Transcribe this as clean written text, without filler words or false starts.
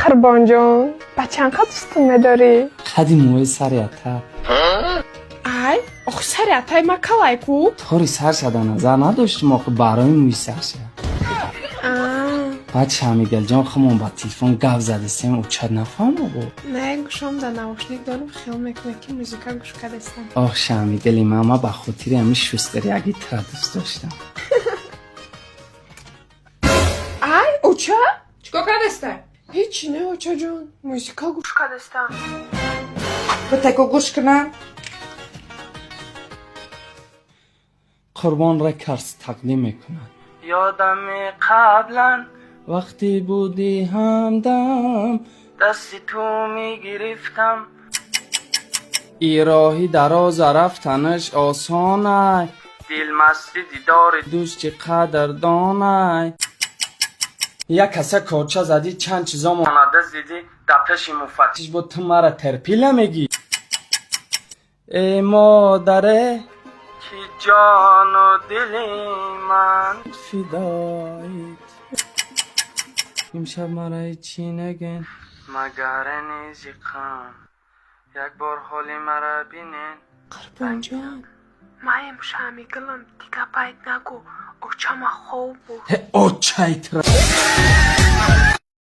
قربان جان با چند قد دوستون نداری؟ قدی موی سری اتا ای آخه سری اتای ما کلای کو؟ طوری سر شده نظر نداشتیم آخه برای موی سر شد بعد شمیگل جان خمون با تیلفون گف زده سیم او چد نفهم بود نه گوشم در نواشنیک دارم خیال میکنه که موزیکا گوش کردستم آه شمیگلی ماما با خاطر همی شوستری اگه تر دوست داشتم ای اوچا؟ چیکار کردسته؟ هیچی نه اوچا جان موزیکا گوش کردستم بتکو گوش کنم قربان را کرس تقدیم میکنن یادم قبلا وقتی بودی همدم دستی تو میگرفتم ای راهی دراز رفتنش آسانه دل مستی دیدار دوست چه قدر دانه یک کسه کارچه زدی چند چیزا مانده زدی دپش مفتش بود تو مرا ترپیله میگی ای مادره کی جان و دلی من فدایت امشب مرا چی نگین مگر نیزی خان یک بار حالی مرا بینین قربان جان ما امشب میگلم دیگه باید نگو اوچا ما خوب بود او چایت را